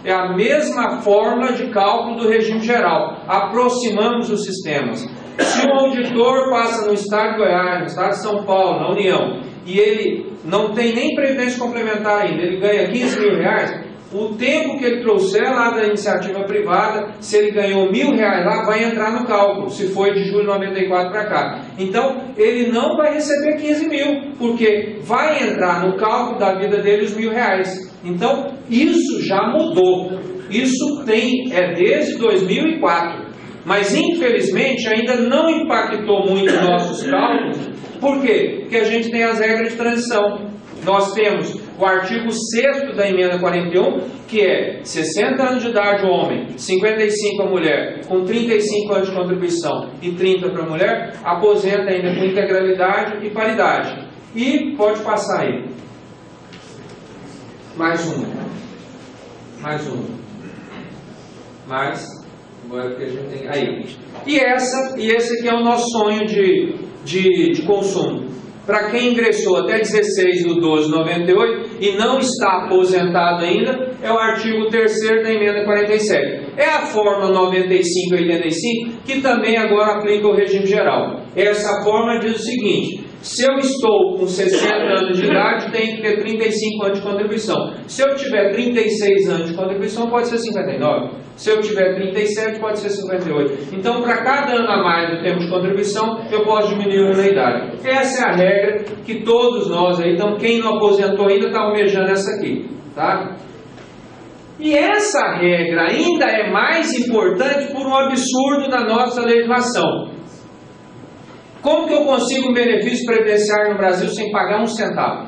É a mesma forma de cálculo do regime geral. Aproximamos os sistemas. Se um auditor passa no estado de Goiás, no estado de São Paulo, na União, e ele não tem nem previdência complementar ainda, ele ganha 15 mil reais, o tempo que ele trouxer lá da iniciativa privada, se ele ganhou R$1.000 lá, vai entrar no cálculo, se foi de julho de 94 para cá. Então, ele não vai receber 15 mil, porque vai entrar no cálculo da vida dele os R$1.000. Então, isso já mudou. Isso desde 2004. Mas, infelizmente, ainda não impactou muito nossos cálculos. Por quê? Porque a gente tem as regras de transição. Nós temos o artigo 6º da emenda 41, que é 60 anos de idade o homem, 55 a mulher, com 35 anos de contribuição e 30 para a mulher, aposenta ainda com integralidade e paridade. E pode passar aí. Mais uma. Agora que a gente tem. Aí. E esse aqui é o nosso sonho de consumo. Para quem ingressou até 16/12/98 e não está aposentado ainda, é o artigo 3º da emenda 47. É a fórmula 95 e 85 que também agora aplica o regime geral. Essa fórmula diz o seguinte: se eu estou com 60 anos de idade, tenho que ter 35 anos de contribuição. Se eu tiver 36 anos de contribuição, pode ser 59. Se eu tiver 37, pode ser 58. Então, para cada ano a mais do tempo de contribuição, eu posso diminuir uma idade. Essa é a regra que todos nós aí, então quem não aposentou ainda está almejando essa aqui, tá? E essa regra ainda é mais importante por um absurdo da nossa legislação. Como que eu consigo um benefício previdenciário no Brasil sem pagar um centavo?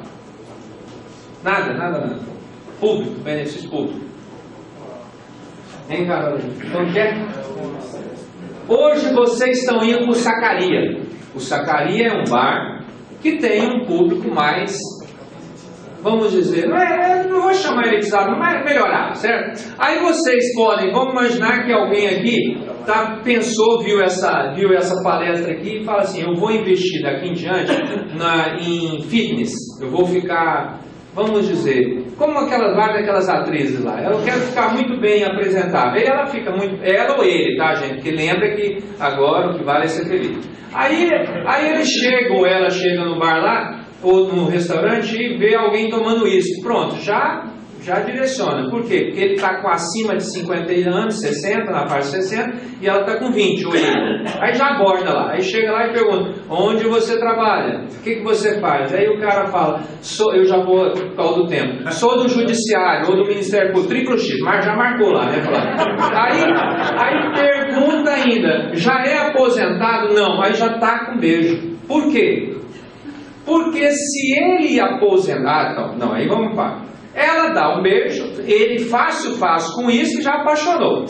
Nada. Público, benefício público. Hein, Carolina? Então, hoje vocês estão indo para o Sacaria. O Sacaria é um bar que tem um público mais, vamos dizer, não vou chamar elitizado, mas melhorado, certo? Aí vocês podem, vamos imaginar que alguém aqui viu essa palestra aqui e fala assim: eu vou investir daqui em diante em fitness, eu vou ficar, vamos dizer, como várias daquelas atrizes lá, eu quero ficar muito bem apresentável. Ela fica muito, ela ou ele, tá, gente? Porque lembra que agora o que vale é ser feliz. Aí ele chega, ou ela chega no bar lá, ou no restaurante e vê alguém tomando isso. Pronto, já direciona. Por quê? Porque ele está com acima de 50 anos, 60, na faixa de 60, e ela está com 20, ou ele. Aí já aborda lá. Aí chega lá e pergunta: onde você trabalha? O que você faz? Aí o cara fala: eu já vou por causa do tempo. Sou do judiciário ou do Ministério Público, triplo X, mas já marcou lá, né? Aí pergunta ainda: já é aposentado? Não, aí já está com beijo. Por quê? Porque se ele aposentar, então, não, aí vamos para. Ela dá um beijo, ele fácil com isso, já apaixonou,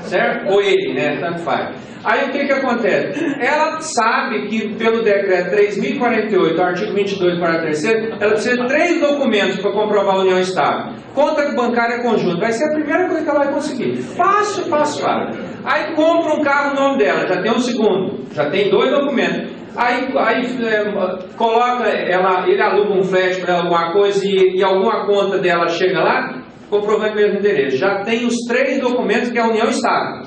certo? Ou ele, né? Tanto faz. Aí o que acontece? Ela sabe que pelo decreto 3.048, artigo 22, parágrafo 3º, ela precisa de 3 documentos para comprovar a união estável. Conta bancária conjunta, vai ser a primeira coisa que ela vai conseguir. Fácil. Aí compra um carro no nome dela, já tem um segundo, já tem 2 documentos. Aí coloca ela, ele aluga um flat para ela, alguma coisa, e alguma conta dela chega lá, comprovando o mesmo endereço. Já tem os 3 documentos que a União está.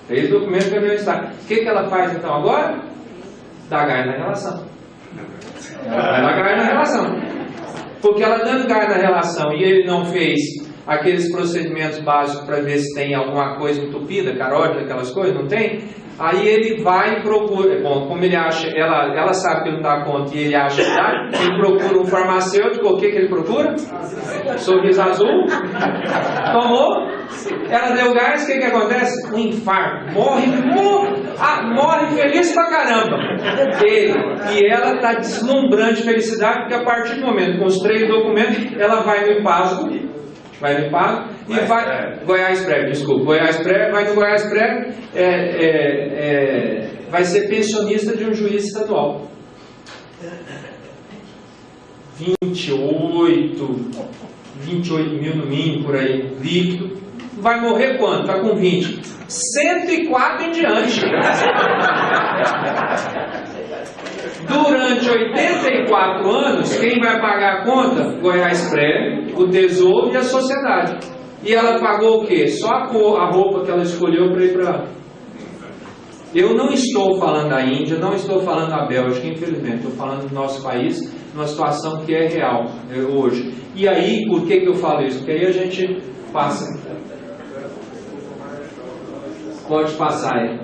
3 documentos que a União está. O que ela faz então agora? Dá gás na relação. Vai dar gás na relação. Porque ela dando gás na relação e ele não fez aqueles procedimentos básicos para ver se tem alguma coisa entupida, carótida, aquelas coisas, não tem? Aí ele vai e procura, bom, como ele acha, ela sabe que não dá conta e ele acha que dá, ele procura um farmacêutico, o que ele procura? Sorriso azul, tomou, ela deu gás, o que acontece? Um infarto, morre feliz pra caramba, e ela está deslumbrante de felicidade, porque a partir do momento, com os 3 documentos, ela vai no Impasgo, e vai Goiás Prévio, desculpa, Goiás Prévio, vai no Goiás Prévio, vai ser pensionista de um juiz estadual. 28 mil no mínimo, por aí, líquido. Vai morrer quanto? Está com 20. 104 em diante. Durante 84 anos, quem vai pagar a conta? Goiás Prévio, o Tesouro e a sociedade. E ela pagou o quê? Só a roupa que ela escolheu para ir para lá. Eu não estou falando da Índia, não estou falando da Bélgica, infelizmente. Estou falando do nosso país, numa situação que é real hoje. E aí, por que eu falo isso? Porque aí a gente passa. Pode passar aí.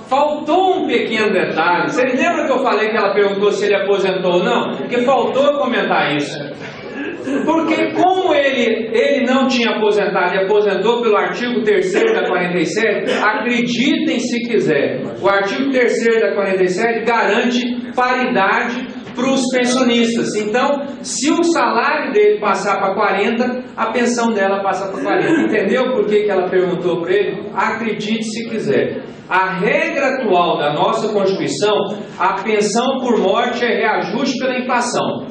Faltou um pequeno detalhe. Vocês lembram que eu falei que ela perguntou se ele aposentou ou não? Porque faltou eu comentar isso. Porque como ele não tinha aposentado e aposentou pelo artigo 3º da 47, acreditem se quiser, o artigo 3º da 47 garante paridade para os pensionistas. Então, se o salário dele passar para 40, a pensão dela passa para 40. Entendeu por que ela perguntou para ele? Acredite se quiser. A regra atual da nossa Constituição, a pensão por morte é reajuste pela inflação.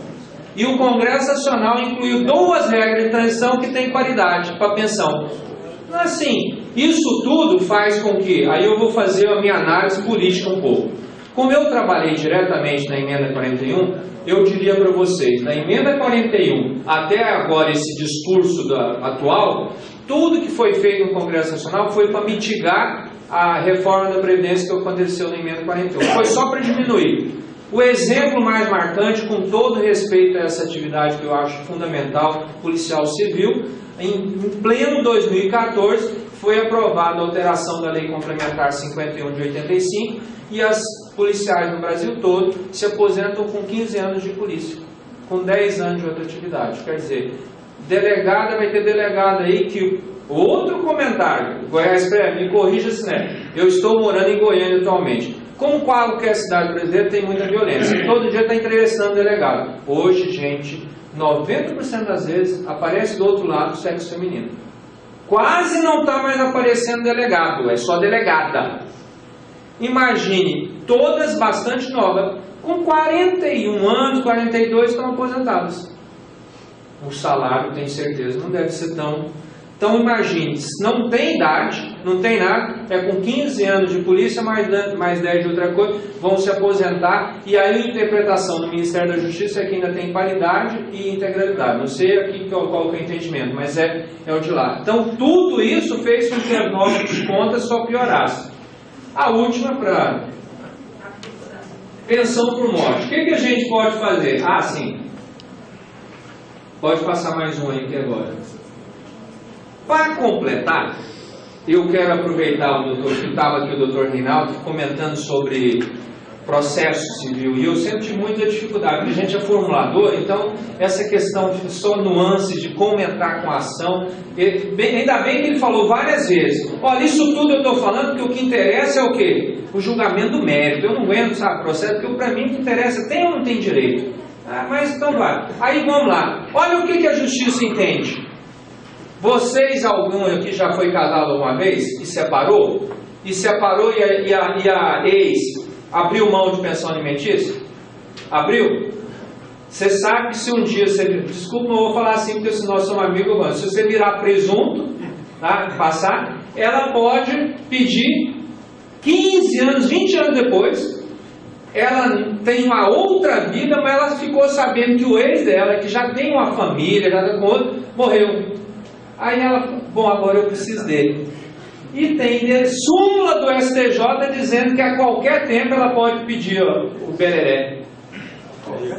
E o Congresso Nacional incluiu 2 regras de transição que tem paridade para a pensão. Assim, isso tudo faz com que, aí eu vou fazer a minha análise política um pouco. Como eu trabalhei diretamente na emenda 41, eu diria para vocês, na emenda 41, até agora esse discurso atual, tudo que foi feito no Congresso Nacional foi para mitigar a reforma da Previdência que aconteceu na emenda 41. Foi só para diminuir. O exemplo mais marcante, com todo respeito a essa atividade que eu acho fundamental, policial civil, em pleno 2014, foi aprovada a alteração da Lei Complementar 51 de 85 e as policiais no Brasil todo se aposentam com 15 anos de polícia, com 10 anos de outra atividade. Quer dizer, delegada vai ter delegada aí que... Outro comentário, Goiás Prévio, me corrija se não é. Eu estou morando em Goiânia atualmente. Como qualquer cidade brasileira tem muita violência. Todo dia está entrevistando delegado. Hoje, gente, 90% das vezes aparece do outro lado o sexo feminino. Quase não está mais aparecendo delegado, é só delegada. Imagine, todas bastante novas, com 41 anos, 42 estão aposentadas. O salário, tenho certeza, não deve ser tão... Então imagine, não tem idade, não tem nada, é com 15 anos de polícia, mais 10 de outra coisa, vão se aposentar, e aí a interpretação do Ministério da Justiça é que ainda tem paridade e integralidade. Não sei aqui qual que é o entendimento, mas é o de lá. Então tudo isso fez com que as nossas contas só piorassem. A última para pensão por morte. O que a gente pode fazer? Ah, sim. Pode passar mais um aí que agora. Para completar, eu quero aproveitar o doutor, que estava aqui o doutor Reinaldo, comentando sobre processo civil, e eu sempre tive muita dificuldade, porque a gente é formulador, então essa questão só nuances de como entrar com a ação, ainda bem que ele falou várias vezes, olha, isso tudo eu estou falando, porque o que interessa é o quê? O julgamento do mérito. Eu não aguento, sabe, processo, porque para mim o que interessa, tem ou não tem direito? Ah, mas então vai. Aí vamos lá, olha o que a justiça entende. Vocês, algum aqui já foi casado alguma vez e separou? E separou e a ex abriu mão de pensão alimentícia? Abriu? Você sabe que se um dia você... Desculpa, não vou falar assim porque se nós somos amigos, se você virar presunto, passar, ela pode pedir 15 anos, 20 anos depois, ela tem uma outra vida, mas ela ficou sabendo que o ex dela, que já tem uma família, já tem outro, morreu. Aí ela, bom, agora eu preciso dele. E tem súmula do STJ dizendo que a qualquer tempo ela pode pedir o bereré.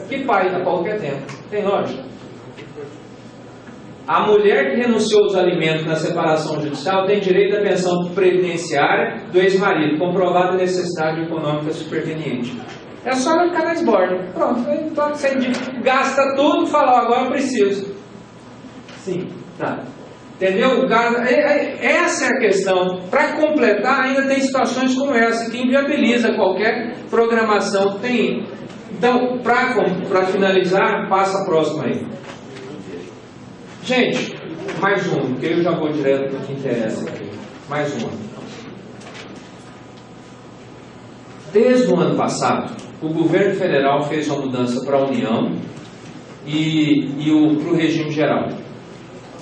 Que pai, a qualquer tempo. Tem lógica? A mulher que renunciou aos alimentos na separação judicial tem direito à pensão previdenciária do ex-marido, comprovada necessidade econômica superveniente. É só ela ficar na esborda. Pronto, então você gasta tudo e fala, agora eu preciso. Sim, tá. Entendeu? Essa é a questão. Para completar, ainda tem situações como essa, que inviabiliza qualquer programação que tem. Então, para finalizar, passa a próxima aí. Gente, mais uma, porque eu já vou direto para o que interessa aqui. Mais uma. Desde o ano passado, o governo federal fez uma mudança para a União e para o regime geral.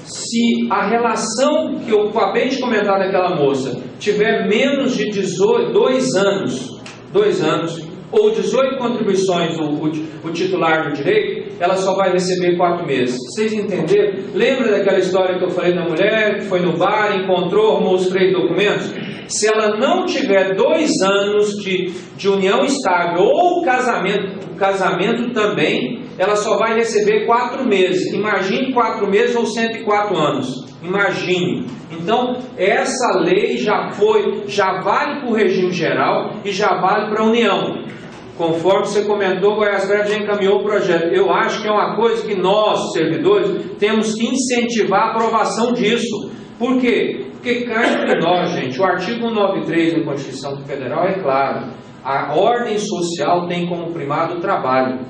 Se a relação que eu acabei de comentar daquela moça tiver menos de 2 anos, ou 18 contribuições o titular do direito, ela só vai receber 4 meses. Vocês entenderam? Lembra daquela história que eu falei da mulher que foi no bar, encontrou, mostrei documentos? Se ela não tiver 2 anos de união estável ou casamento também, ela só vai receber 4 meses. Imagine 4 meses ou 104 anos. Imagine. Então, essa lei já vale para o regime geral e já vale para a União. Conforme você comentou, Goiás Breves já encaminhou o projeto. Eu acho que é uma coisa que nós, servidores, temos que incentivar a aprovação disso. Por quê? Porque cai entre nós, gente. O artigo 193 da Constituição Federal é claro. A ordem social tem como primado o trabalho.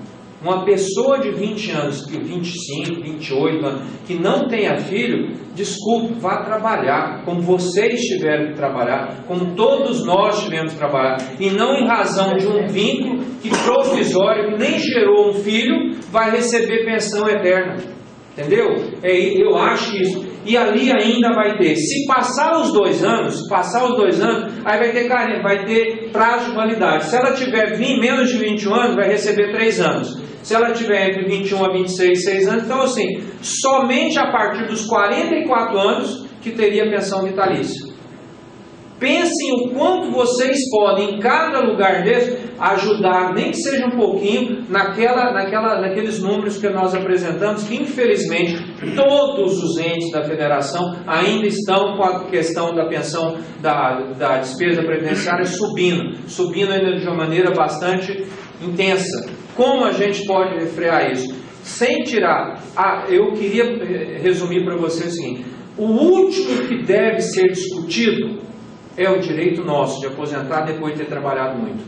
Uma pessoa de 20 anos, 25, 28 anos, que não tenha filho, desculpe, vá trabalhar, como vocês tiveram que trabalhar, como todos nós tivemos que trabalhar, e não em razão de um vínculo que provisório, que nem gerou um filho, vai receber pensão eterna. Entendeu? Eu acho isso. E ali ainda vai ter, se passar os 2 anos, aí vai ter prazo de validade. Se ela tiver menos de 21 anos, vai receber 3 anos. Se ela tiver entre 21 a 26, 6 anos, então assim, somente a partir dos 44 anos que teria pensão vitalícia. Pensem o quanto vocês podem, em cada lugar desse, ajudar, nem que seja um pouquinho, naqueles números que nós apresentamos, que infelizmente todos os entes da federação ainda estão com a questão da pensão, da despesa previdenciária subindo ainda de uma maneira bastante intensa. Como a gente pode refrear isso? Sem tirar... eu queria resumir para você o seguinte: o último que deve ser discutido é o direito nosso de aposentar depois de ter trabalhado muito.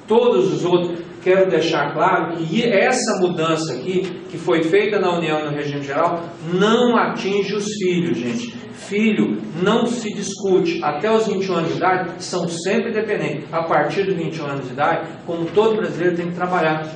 Todos os outros, quero deixar claro que essa mudança aqui, que foi feita na União e no regime geral, não atinge os filhos, gente. Filho não se discute. Até os 21 anos de idade, são sempre dependentes. A partir dos 21 anos de idade, como todo brasileiro tem que trabalhar.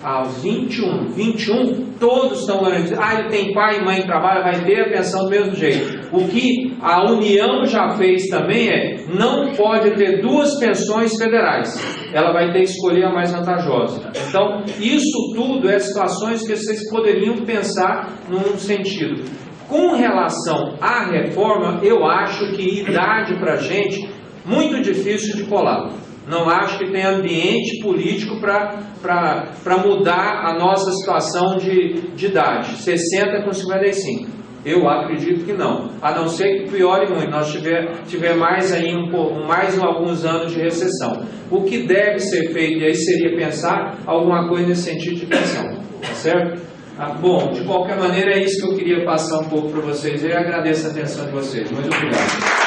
Aos 21, todos estão garantidos. Ele tem pai e mãe que trabalham, vai ter a pensão do mesmo jeito. O que a União já fez também não pode ter 2 pensões federais. Ela vai ter que escolher a mais vantajosa. Então, isso tudo é situações que vocês poderiam pensar num sentido. Com relação à reforma, eu acho que idade para a gente, muito difícil de colar. Não acho que tem ambiente político para mudar a nossa situação de idade. 60 com 55. Eu acredito que não. A não ser que piore muito. Nós tiver mais aí mais alguns anos de recessão. O que deve ser feito aí seria pensar alguma coisa nesse sentido de pensão. Tá certo? Bom, de qualquer maneira é isso que eu queria passar um pouco para vocês. Eu agradeço a atenção de vocês. Muito obrigado.